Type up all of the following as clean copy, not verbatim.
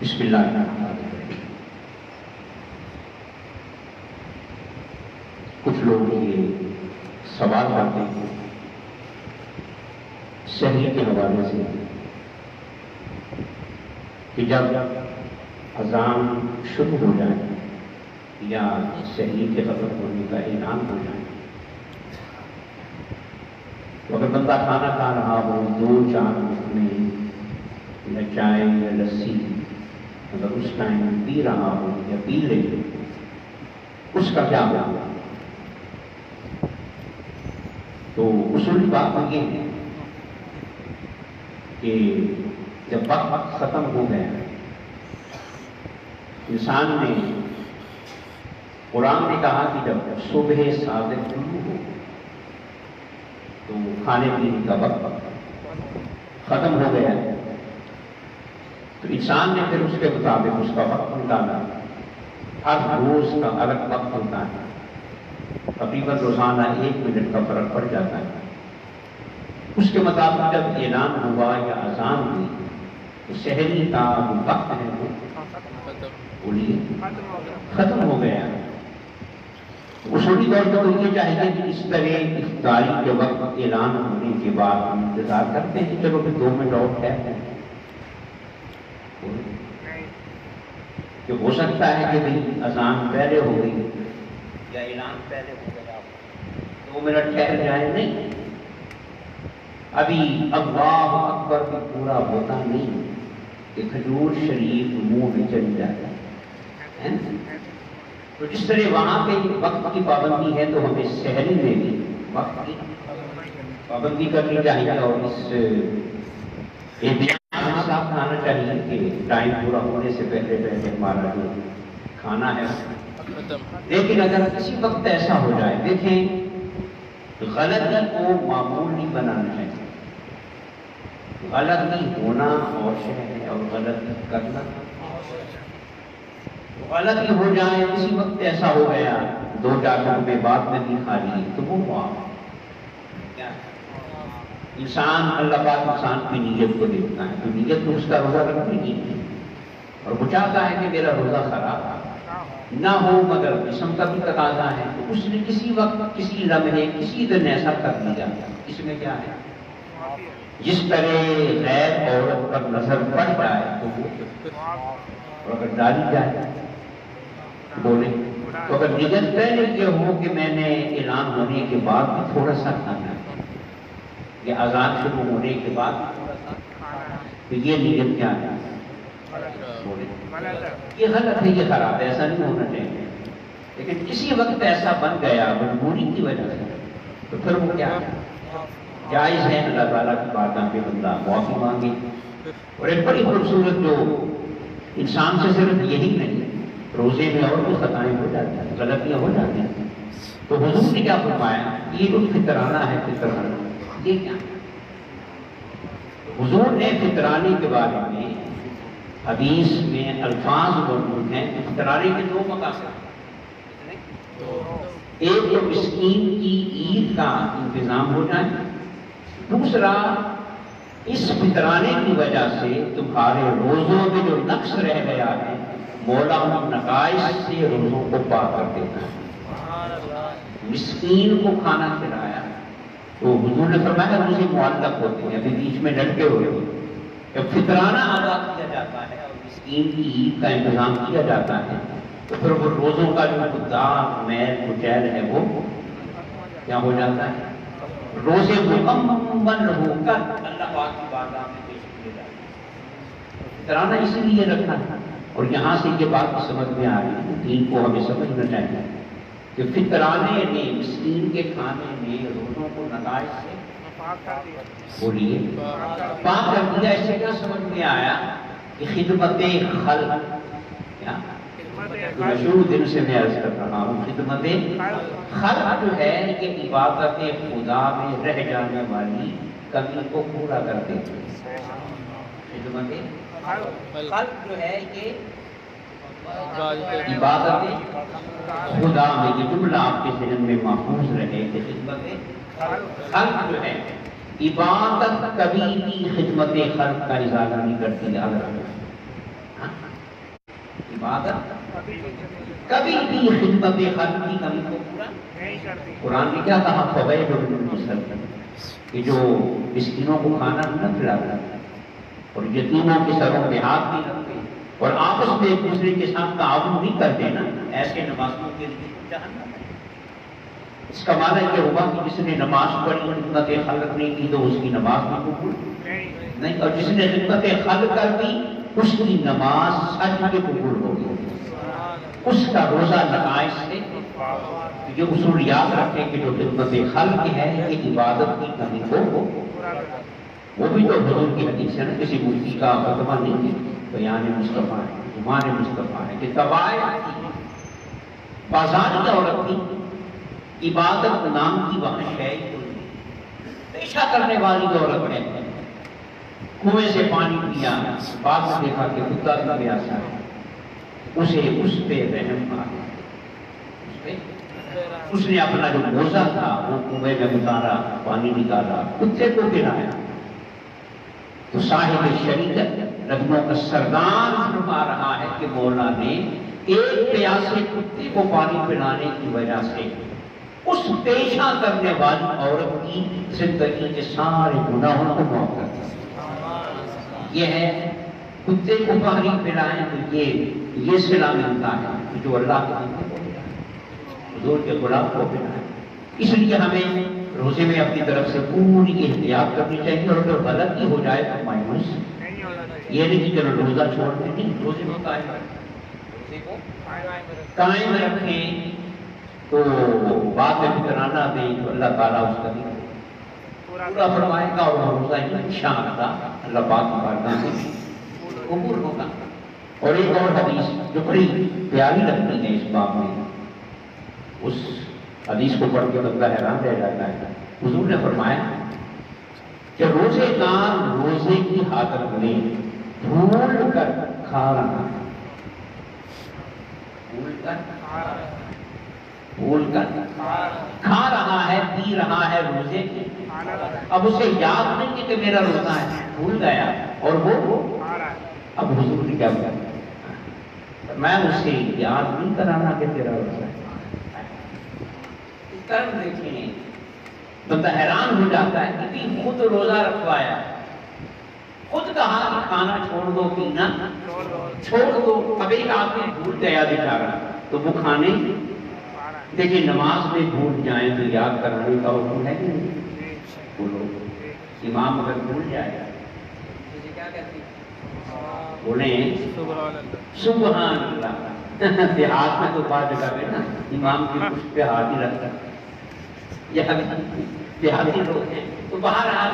بسم اللہ الرحمن الرحیم۔ کچھ لوگ یہ سوال کرتے ہیں سحری کے حوالے سے کہ جب اذان شروع ہو جائے یا سحری کے ختم ہونے کا اعلان ہو جائے تو اگر بندہ کھانا کھا رہا ہو 2-4 منٹ میں یا چائے یا لسی اگر اس ٹائم پی رہا ہو یا پی لے اس کا کیا ہوگا؟ تو اصولی بات یہ ہے کہ جب وقت ختم ہو گیا انسان نے قرآن نے کہا کہ جب صبح صادق شروع ہو تو کھانے پینے کا وقت ختم ہو گیا تو انسان نے پھر اس کے مطابق اس کا وقت نکالا۔ ہر روز کا الگ وقت ہوتا ہے، تقریباً روزانہ 1 منٹ کا فرق پڑ جاتا ہے۔ اس کے مطابق جب اعلان ہوا یا اذان ہوئی تو سحری کا وقت ہے وہ بولیے ختم ہو گیا۔ اصولی طور پر یہ چاہیے کہ اس طرح افطاری کے وقت اعلان ہونے کے بعد ہم انتظار کرتے ہیں کہ چلو پھر 2 منٹ اور ٹھہرتے ہیں، کہ ہو سکتا ہے کہ بھئی اذان پہلے ہو گئی یا اعلان پہلے ہو گیا 2 منٹ ٹھہر جائے، نہیں، ابھی اللہ اکبر بھی پورا ہوتا نہیں کہ کھجور شریف منہ میں چلی جاتا ہے۔ تو جس طرح وہاں پہ وقت کی پابندی ہے تو ہمیں سحری میں بھی وقت کی پابندی کرنی چاہیے اور اس صاف کھانا چاہیے کہ ٹائم پورا ہونے سے پہلے ہمارا جو کھانا ہے۔ لیکن اگر کسی وقت ایسا ہو جائے، دیکھیں غلطی کو معمول نہیں بنانا چاہیے، غلطی ہونا اور شے اور غلطی کرنا، غلطی ہو جائے کسی وقت ایسا ہو گیا 2-4 منٹ میں بعد میں بھی کھا لی تو وہ معاف۔ انسان اللہ پاک انسان کی نیت کو دیکھتا ہے، تو نیت تو اس کا روزہ رکھنے کی ہے اور وہ چاہتا ہے کہ میرا روزہ خراب نہ ہو، مگر جسم کا بھی تقاضا ہے تو اس نے کسی وقت کسی لمحے کسی دن ایسا کر دیا۔ اس میں کیا ہے؟ جس طرح غیر عورت پر نظر پڑ جائے تو وہ اور اگر ڈالی جائے بولے تو اگر نیت پہلے یہ ہو کہ میں نے اعلان ہونے کے بعد بھی تھوڑا سا کھانا ہے یا اذان شروع ہونے کے بعد تو یہ نیت کیا ہے؟ یہ غلط ہے، یہ خراب ہے، ایسا نہیں ہونا چاہیے۔ لیکن کسی وقت ایسا بن گیا مجبوری کی وجہ سے تو پھر وہ کیا ہے؟ جائز ہے، اللہ تعالیٰ کی بارگاہ پہ بندہ معافی مانگے۔ اور ایک بڑی خوبصورت جو انسان سے صرف یہی نہیں، روزے میں اور بھی خطائیں ہو جاتی ہیں، غلطیاں ہو جاتی ہیں، تو حضور نے کیا فرمایا؟ عید الفطرانہ ہے، فطرانہ یہ کیا؟ حضور نے فطرانے کے بارے میں حدیث میں الفاظ موجود ہیں۔ فطرانے کے 2 مقاصد، ایک تو مسکین کی عید کا انتظام ہو جائے، دوسرا اس فطرانے کی وجہ سے تمہارے روزوں میں جو نقص رہ گیا ہے مولا ان نقائص سے روزوں کو پاک کر دیتا ہے۔ مسکین کو کھانا کھلایا تو حضور نے فرمایا روزے معلق ہوتے ہیں، ابھی بیچ میں لٹکے ہوئے ہوتے ہیں۔ جب فطرانہ ادا کیا جاتا ہے اور مسکین کی عید کا انتظام کیا جاتا ہے تو پھر وہ روزوں کا جو داغ میل کچیل ہے وہ کیا ہو جاتا ہے؟ روزے مکمل ہو کر اللہ پاک کی بارگاہ میں پیش کیے جاتے ہیں۔ فطرانہ اسی لیے رکھنا ہے اور یہاں سے یہ بات سمجھ میں آ رہی ہے، دین کو ہمیں سمجھنا چاہیے کہ فطرانے نے مسکین کے کھانے میں روزوں کو نقائص سے بولیے پاک کر دیا۔ اس سے کیا سمجھ میں آیا کہ خدمت خلق، کیا شروع دن سے میں عرض کر رہا ہوں، خدمت خلق جو ہے کہ عبادت خدا میں رہ جانے والی کمی کو پورا کر دیتی ہے۔ خدمت خلق جو ہے کہ عبادت خدا میں، یہ جملہ آپ کے ذہن میں محفوظ رہے کہ خدمت خلق جو ہے عبادت کبھی بھی خدمت خلق کا ازالہ نہیں کرتی۔ عبادت کبھی بھی خدمت خلق کی کمی کو پورا نہیں کرتی۔ قرآن نے کیا کہا؟ فویل للمصلین، کہ جو مسکینوں کو کھانا نہ کھلاتا اور یتیموں کے سروں پہ ہاتھ نہیں رکھتے اور آپس میں ایک دوسرے کے ساتھ تعاون نہیں کر دینا، ایسے نمازوں کے لیے جہنم ہے۔ اس کا معنی یہ ہوگا کہ جس نے نماز پڑھی خدمت خلق نہیں کی تو اس کی نماز میں قبول نہیں، اور جس نے خدمت خلق کر دی اس کی نماز سچ کے قبول ہوگی، اس کا روزہ نقائص سے۔ یہ اصول یاد رکھیں کہ جو خدمت خلق ہے یہ عبادت کی کمی کو وہ بھی تو حضور کی حدیث ہے نا، کسی مفتی کا فتویٰ نہیں ہے، بیان مصطفیٰ ہے، زمان مصطفیٰ ہے کہ طوائف بازار کی عورت تھی، عبادت نام کی وحش ہے، پیشہ کرنے والی عورت ہے، کنویں سے پانی پیا، بعد میں دیکھا کہ کتا بھی پیاسا ہے، اسے اس پہ رحم آ گیا، اس نے اپنا جو موزہ تھا وہ کنویں میں اتارا، پانی نکالا، کتے کو پلایا، تو صاحب شریعت نبیوں کا سردار فرما رہا ہے کہ مولا نے ایک پیاسے کتے کو پانی پلانے کی وجہ سے اس پیشہ کرنے والی عورت کی زندگی کے سارے گناہوں کو معاف کر دیا۔ یہ ہے کتے کو پانی پلائیں تو یہ صلہ ملتا ہے جو اللہ کے بندے کو پلائیں، حضور کے غلام کو پلائیں۔ اس لیے ہمیں روزے میں اپنی طرف سے پوری احتیاط کرنی چاہیے، اور اگر غلطی ہو جائے تو مایوس یہ نہیں کہ چلو روزہ چھوڑ دیں، نہیں، روزے کو قائم رکھیں، تو بات میں فکرانہ دیں تو اللہ تعالیٰ اس کا پورا فرمائے گا، اور روزہ انشاءاللہ اللہ پاک کی بارگاہ سے قبول ہوگا۔ اور ایک اور حدیث جو بڑی پیاری لگتی ہے اس باب میں، اس حدیث کو پڑھ کے بندہ حیران رہ جاتا ہے۔ حضور نے فرمایا کہ روزے دار روزے کی حالت میں بھول کر کھا رہا ہے، بھول کر کھا رہا ہے، پی رہا ہے روزے کی، اب اسے یاد نہیں کہ میرا روزہ ہے، بھول گیا، اور وہ اب حضور نے کیا کیا؟ میں اسے یاد نہیں کرانا کہ تیرا روزہ ہے۔ طرف دیکھیں، بندہ حیران ہو جاتا ہے کہ خود روزہ رکھوایا، خود کہا کہ کھانا چھوڑ دو، پینا چھوڑ دو، اب ایک آدمی بھول گیا بیچارہ، تو وہ کھانے دیکھیں نماز میں بھول جائیں تو یاد کرانے کا حکم ہے کہ نہیں؟ بولو، امام اگر بھول جائے کیا کہتے ہیں؟ بولیں سبحان اللہ۔ دیہات میں تو بات جگہ پہ نا امام کی پشت پہ ہاتھ ہی رکھتا ہے، دیہاتی لوگ ہیں، تو بہرحال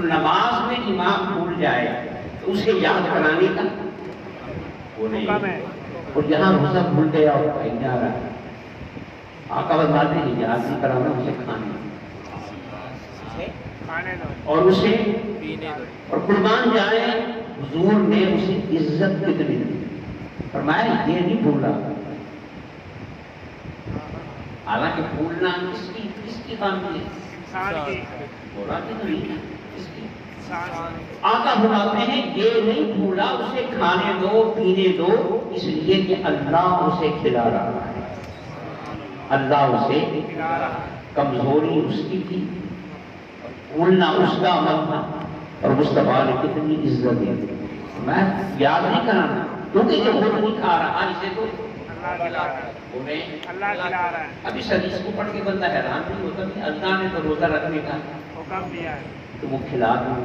نماز میں امام بھول جائے تو اسے یاد کرانے کا بولیں، اور یہاں روزہ بھول گیا اور کہیں جا رہا ہے، آقا بتاتے ہیں یاد نہیں کرانا، اسے کھانے اور اسے اور قربان جائے حضور نے اسے عزت کتنی دی، فرمایا یہ نہیں بھولا، حالانکہ بھولنا کس کی خامی ہے؟ بولا کہ نہیں اس کی، آقا بتاتے ہیں یہ نہیں بھولا، اسے کھانے دو، پینے دو، اس لیے کہ اللہ اسے کھلا رہا ہے، اللہ اسے کمزوری اس کی تھی، بھولنا اس کا عمل تھا، اور مصطفیٰ نے کتنی عزت دی، میں یاد نہیں کرانا کیونکہ یہ خود نہیں کھا رہا، اسے تو اللہ کھلا رہا ہے۔ اب اس حدیث کو پڑھ کے بندہ حیران نہیں ہوتا کہ اللہ نے تو روزہ رکھنے کا حکم دیا ہے تو وہ کھلا دوں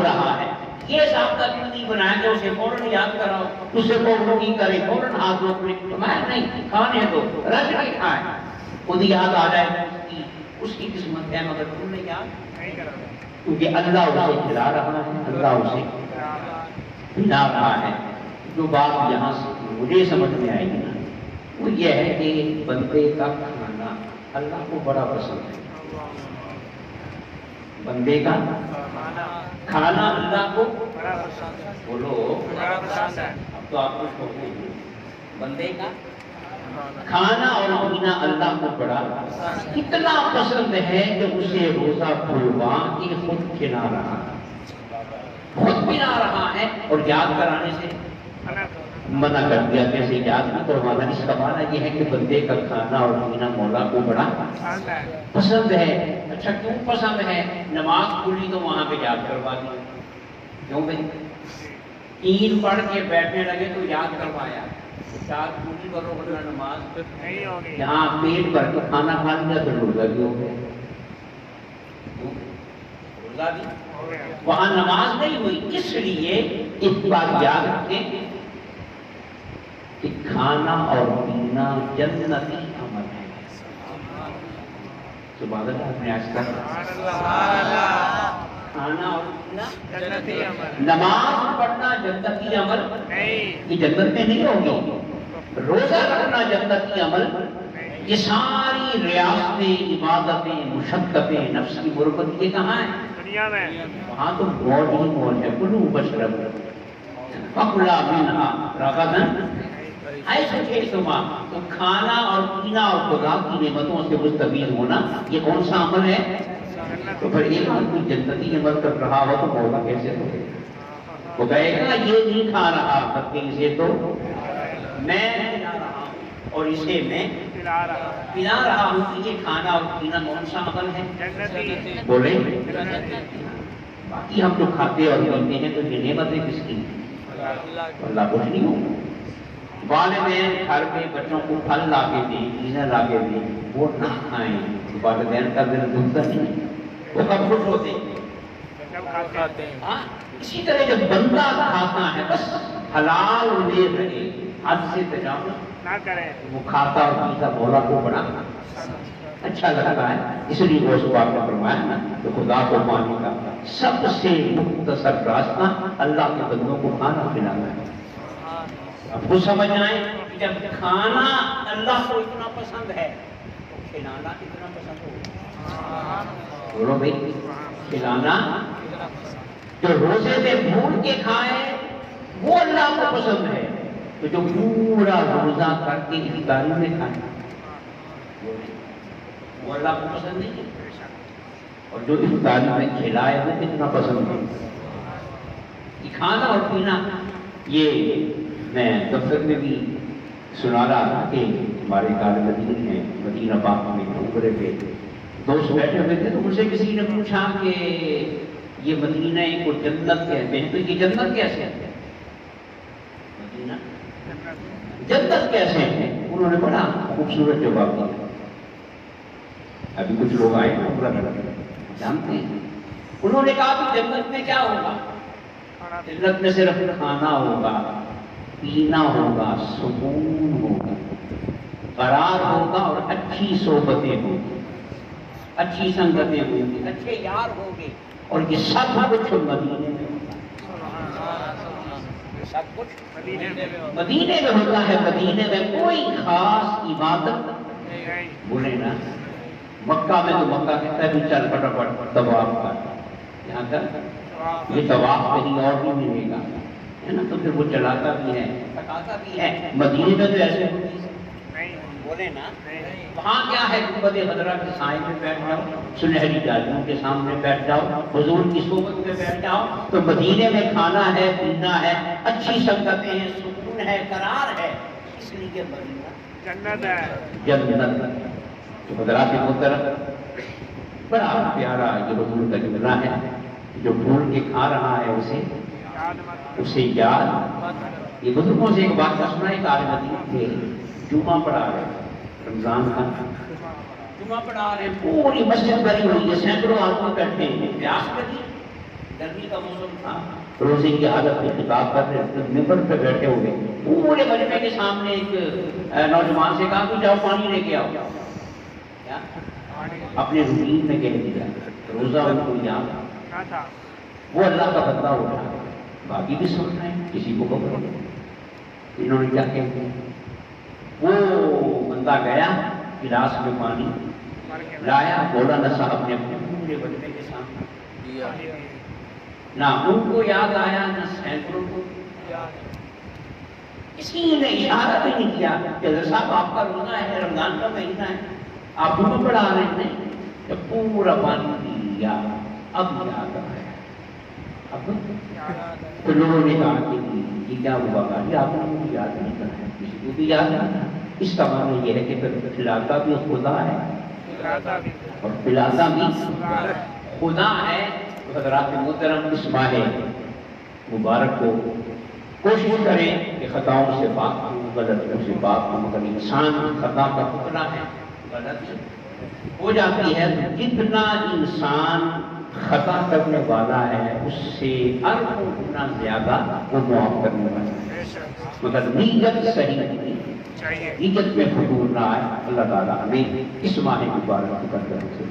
رہا ہے۔ یہ ضابطہ کیوں نہیں بنایا کہ اسے فوراً یاد کراؤ، اسے فوراً نہیں کرے، فوراً ہاتھ روک لے، میں نہیں، کھانے دو، رج کے کھائے، خود یاد آ جائے اس کی قسمت ہے، مگر تم نے یاد نہیں کرا، کیونکہ اللہ اسے کھلا رہا ہے، اللہ اسے پلا رہا ہے۔ جو بات یہاں سے مجھے سمجھ میں آئے گی نا وہ یہ ہے کہ بندے کا کھانا اللہ کو بڑا پسند ہے، بندے کا کھانا اللہ کو بڑا پسند ہے، بولو بڑا پسند ہے۔ اب تو آپ کچھ ہوتے ہیں، بندے کا کھانا اور پینا اللہ کو بڑا اتنا پسند ہے کہ اسے روزہ کھلوا کے خود کھلا رہا ہے، خود پلا رہا ہے، اور یاد کرانے سے منع کر دیا کیسے یاد نہیں کروانا. اس کا معنی یہ ہے کہ بندے کا کھانا اور پینا مولا کو بڑا پسند ہے. اچھا کیوں پسند ہے؟ نماز کھلی تو وہاں پہ یاد کروا دی. کیوں بھائی تین پڑھ کے بیٹھنے لگے تو یاد کروایا. یاد پوری کرو ورنہ نماز نہیں ہوگی. یہاں پیٹ بھر کے کھانا کھا لیا تو روزہ بھی ہو گیا. روزہ بھی وہاں نماز نہیں ہوئی. اس لیے ایک بات یاد رکھیں کہ کھانا اور پینا جنتی عمل ہے. سبحان اللہ. اپنے آج تک کھانا اور پینا جنتی عمل. نماز پڑھنا جنتی عمل نہیں. یہ جنت میں نہیں ہوگی. روزہ رکھنا جنتی عمل. یہ ساری ریاستیں عبادتیں مشقتیں نفس کی غربت یہ کہاں ہیں؟ دنیا میں. وہاں تو موج ہی موج ہے. کلو بشرب فکلا منہا رغدا ایسے شیشما. تو کھانا اور پینا اور خدا کی نعمتوں سے مستفید ہونا یہ کون سا عمل ہے؟ تو پھر ایک آدمی جنتی عمل کر رہا ہو تو مولا کیسے ہو؟ وہ کہے گا یہ نہیں کھا رہا بلکہ اسے تو میں کھلا رہا ہوں اور اسے میں پلا رہا ہوں. کہ یہ کھانا اور پینا کون سا عمل ہے؟ بولے باقی ہم جو کھاتے اور پیتے ہیں تو یہ نعمتیں کس کی؟ اللہ کچھ نہیں ہو. والدین گھر میں بچوں کو پھل لا کے دیں چیزیں لا کے دیں وہ نہ کھائیں. والدین کا دل دکھتا نہیں. وہ کب خوش ہوتے ہیں؟ اسی طرح جب بندہ کھاتا ہے بس حلال لے رہے حد سے تجاوز نہ کرے. وہ کھاتا اور پیتا مولا کو بڑا اچھا لگتا ہے. اس لیے وہ اس بات نے فرمایا نا کہ خدا کو پانے کا سب سے مختصر راستہ اللہ کے بندوں کو کھانا کھلانا ہے. اب کو سمجھ آئے کہ جب کھانا اللہ کو اتنا پسند ہے تو کھلانا کتنا پسند ہوگا. بولو بھائی کھلانا جو روزے میں بھول کے کھائے وہ اللہ کو پسند ہے. تو جو پورا روزہ کر کے افطاری میں کھائے وہ اللہ کو پسند نہیں ہے. اور جو افطاری میں کھلائے وہ کتنا پسند ہے. کھانا اور پینا یہ میں دفتر میں بھی سنا رہا تھا کہ ہمارے طالب علم ہیں مدینہ پاک میں عمرے پہ دوست بیٹھے ہوئے تھے تو مجھ سے کسی نے پوچھا کہ یہ مدینہ کو جنت کہتے ہیں تو یہ جنت کیسے ہے؟ مدینہ جنت کیسے ہے؟ انہوں نے بڑا خوبصورت جواب دیا. ابھی کچھ لوگ آئے عمرہ جانتے ہیں. انہوں نے کہا کہ جنت میں کیا ہوگا؟ جنت میں صرف کھانا ہوگا پینا ہوگا سکون ہوگا قرار ہوگا اور اچھی صحبتیں ہوگی اچھی سنگتیں ہوں گی اچھے یار ہوں گے. اور یہ سب کچھ مدینے میں ہوتا ہے. سب کچھ مدینے میں ہوتا ہے. مدینے میں کوئی خاص عبادت بولے نا. مکہ میں تو مکہ کہتا ہے بھی چل فٹافٹ طواف کر. یہاں تک یہ طواف کہیں اور بھی ملے گا ہے نا. تو پھر وہ چلاتا بھی ہے پکاتا بھی ہے. مدینے میں تو ایسے بولے نا. وہاں کیا ہے گنبد خضرا کے سائے میں بیٹھ جاؤ سنہری ڈالیوں کے سامنے بیٹھ جاؤ حضور کی صحبت میں بیٹھ جاؤ. تو مدینے میں کھانا ہے پینا ہے اچھی سنگتیں ہیں سکون ہے قرار ہے. اس لیے مدینہ جنت ہے. جنت حضرات محترم بڑا پیارا یہ حضور کا جملہ ہے. جو بھول کے کھا رہا ہے اسے یاد. یہ بزرگوں سے ایک بات کا سنا. ایک عالم حدیث تھے جمعہ پڑھا رہے رمضان کا جمعہ پڑھا رہے پوری مسجد بھری ہوئی ہے سینکڑوں آدمی بیٹھے ہیں. پیاس لگی گرمی کا موسم تھا. روزے کی حالت میں خطاب کر رہے ممبر پہ بیٹھے ہوئے. پورے مجمع کے سامنے ایک نوجوان سے کہا کہ جاؤ پانی لے کے آؤ. کیا اپنے روٹین میں کہہ دیا. روزہ ان کو یاد وہ اللہ کا بندہ اٹھا باقی بھی سن رہے ہیں کسی کو خبر نہیں. انہوں نے کیا کہتے ہیں وہ بندہ گیا گلاس میں پانی لایا بولا نہ صاحب نے اپنے پورے بندے کے سامنے نہ ان کو یاد آیا نہ سینکڑوں کو. کسی نے اشارہ بھی نہیں کیا کہ صاحب آپ کا روزہ ہے رمضان کا مہینہ ہے آپ کو پڑھا رہے ہیں. جب پورا پانی پی لیا اب یاد آیا اب تو لوگوں نے کہا کہ یہ کیا ہوا گاڑی آپ نے مجھے یاد نہیں کرنا ہے، کسی کو بھی یاد نہیں کرنا۔ اس کا معنی یہ ہے کہ پھر کھلاتا بھی خدا ہے اور پلاتا بھی خدا ہے۔ تو حضرات محترم اس ماہ مبارک کو کوشش کریں کہ خطاؤں سے پاک ہوں، غلطیوں سے پاک ہوں، مگر انسان خطا کا ٹکڑا ہے، غلط ہو جاتی ہے۔ جتنا انسان خطا کرنے والا ہے اس سے اربوں گنا زیادہ وہ معاف کرنے والا ہے، مگر نیت صحیح نہیں، نیت میں حضور نہ آئے۔ اللہ تعالیٰ ہمیں اس ماہ مبارک کی برکت سے